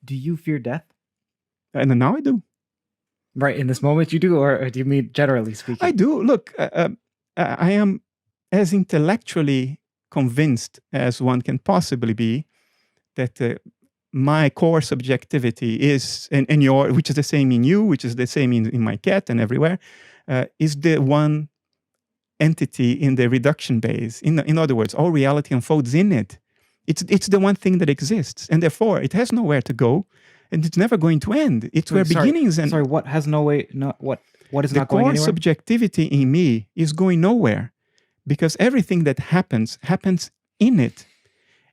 Do you fear death? And now I do. Right, in this moment you do, or do you mean generally speaking? I do. Look, I am as intellectually convinced as one can possibly be that my core subjectivity is, and your, which is the same in you, which is the same in my cat and everywhere, is the one entity in the reduction base. In other words, all reality unfolds in it. It's the one thing that exists, and therefore it has nowhere to go, and it's never going to end. It's where beginnings and what has no way? What is not going anywhere? The core subjectivity in me is going nowhere, because everything that happens in it.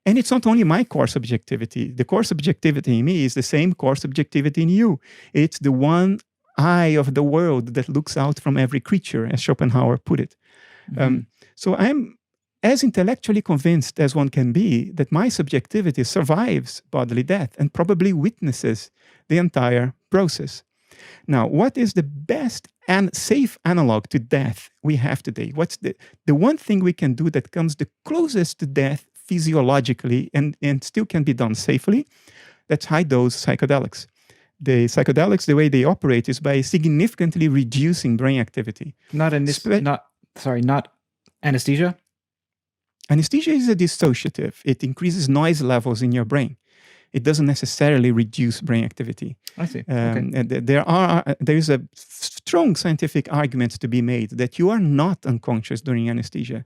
And it's not only my core subjectivity. The core subjectivity in me is the same core subjectivity in you. It's the one eye of the world that looks out from every creature, as Schopenhauer put it. So I'm as intellectually convinced as one can be that my subjectivity survives bodily death and probably witnesses the entire process. Now, what is the best and safe analog to death we have today? What's the one thing we can do that comes the closest to death physiologically and still can be done safely? That's high-dose psychedelics. The psychedelics, the way they operate is by significantly reducing brain activity. Not anesthesia? Anesthesia is a dissociative. It increases noise levels in your brain. It doesn't necessarily reduce brain activity. I see. And there is a strong scientific argument to be made that you are not unconscious during anesthesia.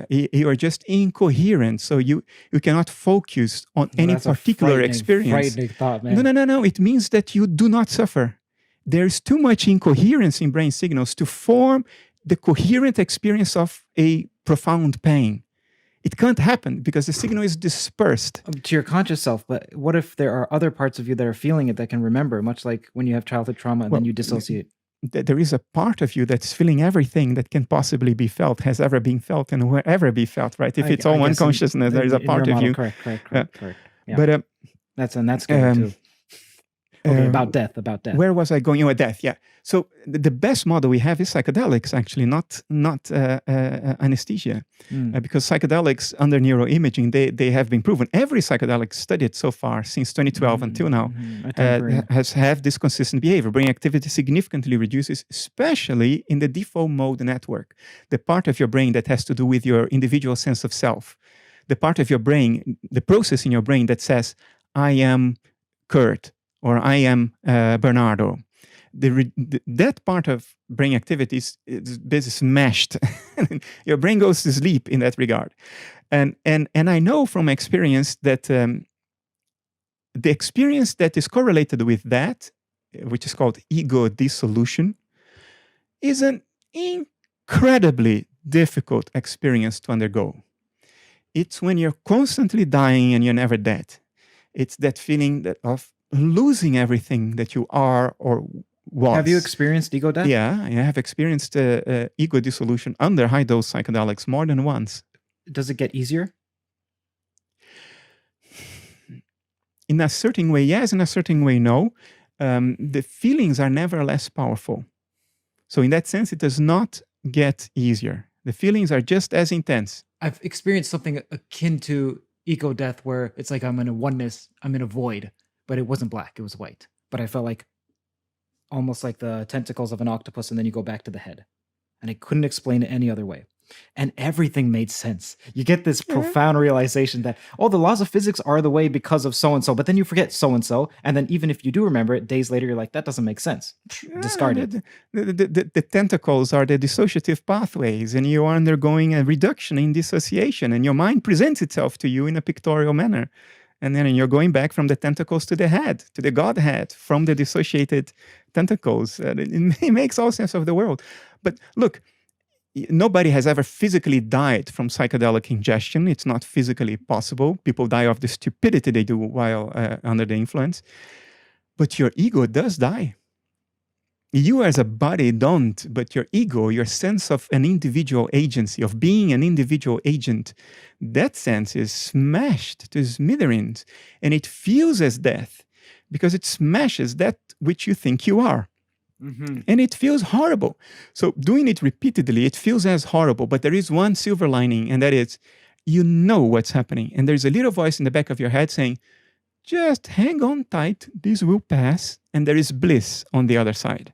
You are just incoherent, so you cannot focus on any particular experience. Frightening thought, man. No. It means that you do not suffer. There's too much incoherence in brain signals to form the coherent experience of a profound pain. It can't happen because the signal is dispersed. To your conscious self, but what if there are other parts of you that are feeling it that can remember, much like when you have childhood trauma and then you dissociate? There is a part of you that's feeling everything that can possibly be felt, has ever been felt, and will ever be felt, right? If it's all one consciousness, there is a part of you. Correct. Yeah. But that's scary too. Okay, about death. Where was I going? With death, yeah. So the best model we have is psychedelics, actually, not anesthesia. Because psychedelics under neuroimaging, they have been proven. Every psychedelic studied so far since 2012 until now has have this consistent behavior. Brain activity significantly reduces, especially in the default mode network, the part of your brain that has to do with your individual sense of self, the part of your brain, the process in your brain that says, I am Kurt, or I am Bernardo. That part of brain activity is basically smashed. Your brain goes to sleep in that regard. And I know from experience that the experience that is correlated with that, which is called ego dissolution, is an incredibly difficult experience to undergo. It's when you're constantly dying and you're never dead. It's that feeling of losing everything that you are or was. Have you experienced ego death? Yeah, I have experienced ego dissolution under high-dose psychedelics more than once. Does it get easier? In a certain way, yes. In a certain way, no. The feelings are never less powerful. So in that sense, it does not get easier. The feelings are just as intense. I've experienced something akin to ego death where it's like I'm in a oneness, I'm in a void. But it wasn't black, it was white. But I felt like almost like the tentacles of an octopus, and then you go back to the head. And I couldn't explain it any other way. And everything made sense. You get this profound realization that, the laws of physics are the way because of so-and-so, but then you forget so-and-so, and then even if you do remember it, days later, you're like, that doesn't make sense. Discard it. The tentacles are the dissociative pathways, and you are undergoing a reduction in dissociation, and your mind presents itself to you in a pictorial manner. And then you're going back from the tentacles to the head, to the Godhead, from the dissociated tentacles. It makes all sense of the world. But look, nobody has ever physically died from psychedelic ingestion. It's not physically possible. People die of the stupidity they do while under the influence. But your ego does die. You as a body don't, but your ego, your sense of an individual agency, of being an individual agent, that sense is smashed to smithereens. And it feels as death because it smashes that which you think you are. And it feels horrible. So doing it repeatedly, it feels as horrible. But there is one silver lining, and that is, you know what's happening. And there's a little voice in the back of your head saying, just hang on tight, this will pass, and there is bliss on the other side.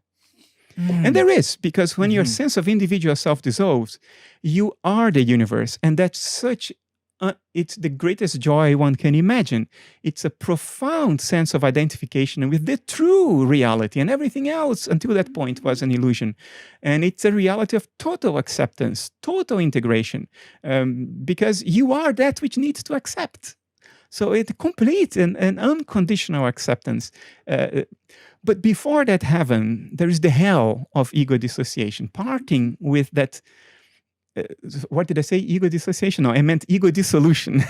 And there is, because when your sense of individual self dissolves, you are the universe. And that's such, it's the greatest joy one can imagine. It's a profound sense of identification with the true reality, and everything else until that point was an illusion. And it's a reality of total acceptance, total integration, because you are that which needs to accept. So it's complete and unconditional acceptance. But before that heaven, there is the hell of ego dissociation, parting with that. What did I say? Ego dissociation? No, I meant ego dissolution,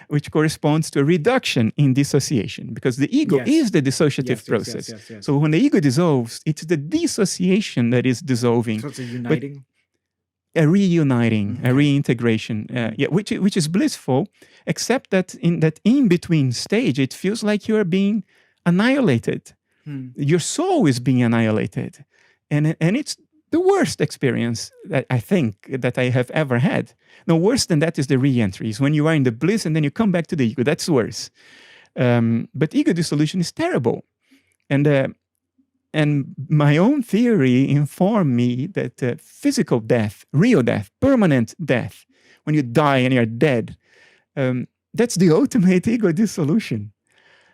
which corresponds to a reduction in dissociation, because the ego is the dissociative process. Yes. So when the ego dissolves, it's the dissociation that is dissolving. So it's a uniting? A reuniting, a reintegration, which is blissful, except that in between stage, it feels like you're being annihilated. Your soul is being annihilated, and it's the worst experience that I think that I have ever had. No, worse than that is the re-entries, when you are in the bliss and then you come back to the ego. That's worse. But ego dissolution is terrible, and my own theory informed me that physical death, real death, permanent death, when you die and you're dead, that's the ultimate ego dissolution.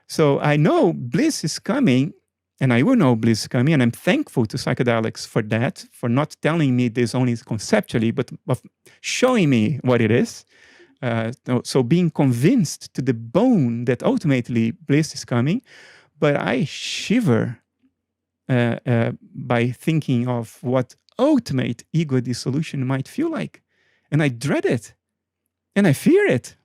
So I know bliss is coming, and I will know bliss is coming, and I'm thankful to psychedelics for that, for not telling me this only conceptually, but of showing me what it is. So being convinced to the bone that ultimately bliss is coming, but I shiver by thinking of what ultimate ego dissolution might feel like. And I dread it. And I fear it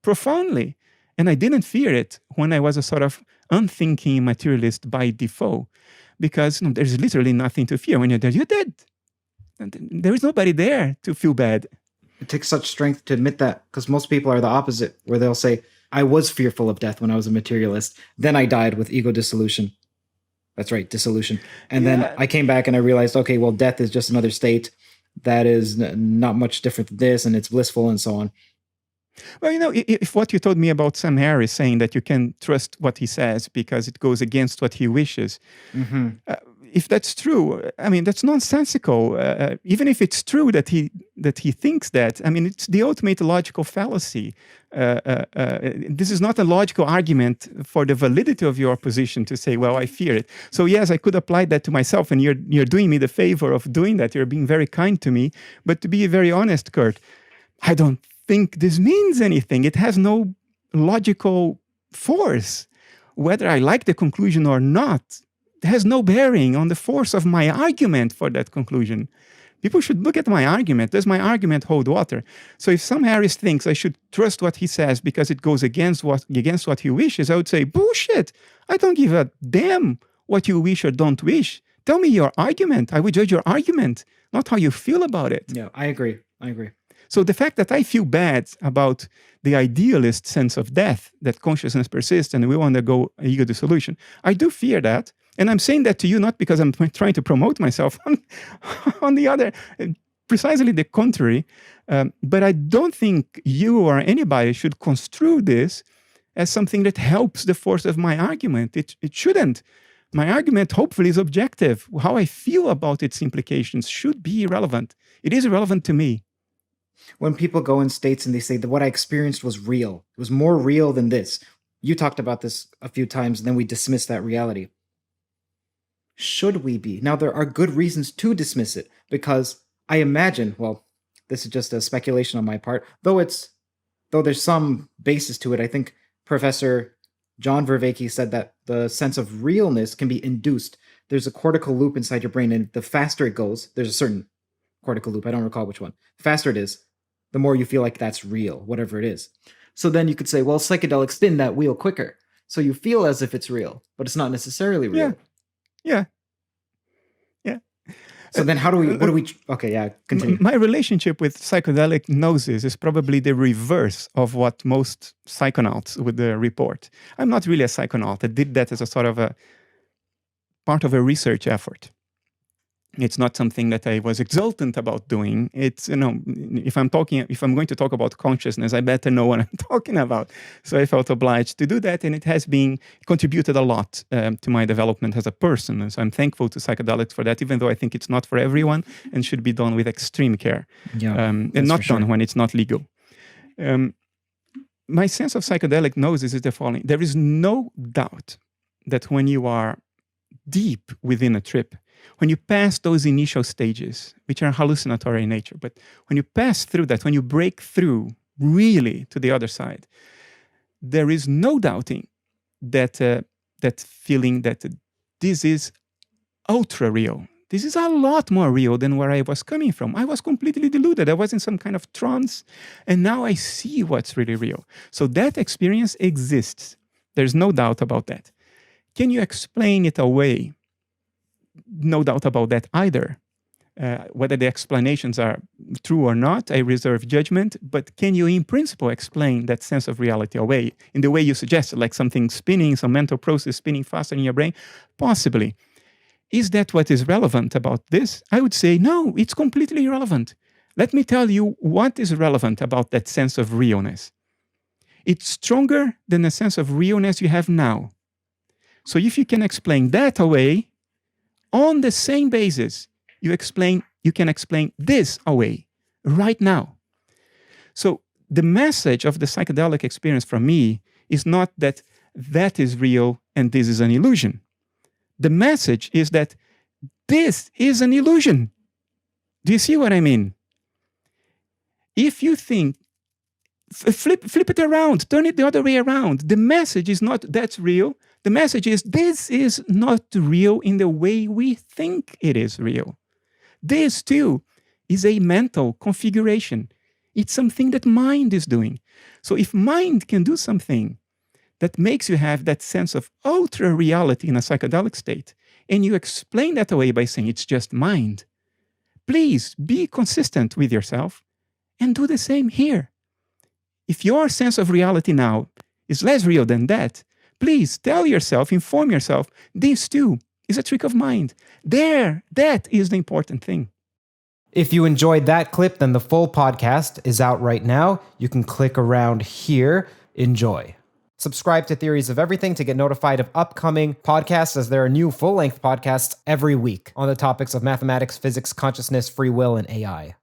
profoundly. And I didn't fear it when I was a sort of unthinking materialist by default, because there's literally nothing to fear. When you're dead, you're dead. And there is nobody there to feel bad. It takes such strength to admit that, because most people are the opposite, where they'll say, I was fearful of death when I was a materialist. Then I died with ego dissolution. That's right, dissolution. And then I came back and I realized, okay, well, death is just another state that is not much different than this, and it's blissful and so on. Well, if what you told me about Sam Harris saying that you can trust what he says because it goes against what he wishes, if that's true, I mean, that's nonsensical. Even if it's true that he thinks that, I mean, it's the ultimate logical fallacy. This is not a logical argument for the validity of your position to say, well, I fear it. So yes, I could apply that to myself, and you're doing me the favor of doing that. You're being very kind to me. But to be very honest, Kurt, I don't think this means anything. It has no logical force. Whether I like the conclusion or not, it has no bearing on the force of my argument for that conclusion. People should look at my argument. Does my argument hold water? So if Sam Harris thinks I should trust what he says because it goes against what he wishes, I would say, bullshit. I don't give a damn what you wish or don't wish. Tell me your argument. I will judge your argument, not how you feel about it. Yeah, I agree. So the fact that I feel bad about the idealist sense of death, that consciousness persists and we will undergo ego dissolution, I do fear that. And I'm saying that to you not because I'm trying to promote myself. On the other, precisely the contrary. But I don't think you or anybody should construe this as something that helps the force of my argument. It shouldn't. My argument, hopefully, is objective. How I feel about its implications should be irrelevant. It is irrelevant to me. When people go in states and they say that what I experienced was real, it was more real than this. You talked about this a few times, and then we dismiss that reality. Should we be? Now, there are good reasons to dismiss it, because I imagine, well, this is just a speculation on my part, though there's some basis to it. I think Professor John Vervaeke said that the sense of realness can be induced. There's a cortical loop inside your brain, and the faster it goes, there's a certain cortical loop, I don't recall which one, the faster it is, the more you feel like that's real, whatever it is. So then you could say, well, psychedelics spin that wheel quicker. So you feel as if it's real, but it's not necessarily real. Yeah. So then continue. My relationship with psychedelic gnosis is probably the reverse of what most psychonauts would report. I'm not really a psychonaut. I did that as a sort of a part of a research effort. It's not something that I was exultant about doing. It's, if I'm going to talk about consciousness, I better know what I'm talking about. So I felt obliged to do that, and it has contributed a lot to my development as a person. And so I'm thankful to psychedelics for that, even though I think it's not for everyone and should be done with extreme care. And not done when it's not legal. My sense of psychedelic gnosis is the following. There is no doubt that when you are deep within a trip, when you pass those initial stages, which are hallucinatory in nature, but when you pass through that, when you break through really to the other side, there is no doubting that feeling that this is ultra real. This is a lot more real than where I was coming from. I was completely deluded. I was in some kind of trance, and now I see what's really real. So that experience exists. There's no doubt about that. Can you explain it away? No doubt about that either. Whether the explanations are true or not, I reserve judgment, but can you in principle explain that sense of reality away in the way you suggested, like something spinning, some mental process spinning faster in your brain? Possibly. Is that what is relevant about this? I would say, no, it's completely irrelevant. Let me tell you what is relevant about that sense of realness. It's stronger than the sense of realness you have now. So if you can explain that away, on the same basis, you can explain this away right now. So the message of the psychedelic experience from me is not that is real and this is an illusion. The message is that this is an illusion. Do you see what I mean? If you think, flip it around, turn it the other way around. The message is not that's real. The message is this is not real in the way we think it is real. This too is a mental configuration. It's something that mind is doing. So if mind can do something that makes you have that sense of ultra reality in a psychedelic state, and you explain that away by saying it's just mind, please be consistent with yourself and do the same here. If your sense of reality now is less real than that, please tell yourself, inform yourself, this too is a trick of mind. That is the important thing. If you enjoyed that clip, then the full podcast is out right now. You can click around here. Enjoy. Subscribe to Theories of Everything to get notified of upcoming podcasts, as there are new full-length podcasts every week on the topics of mathematics, physics, consciousness, free will, and AI.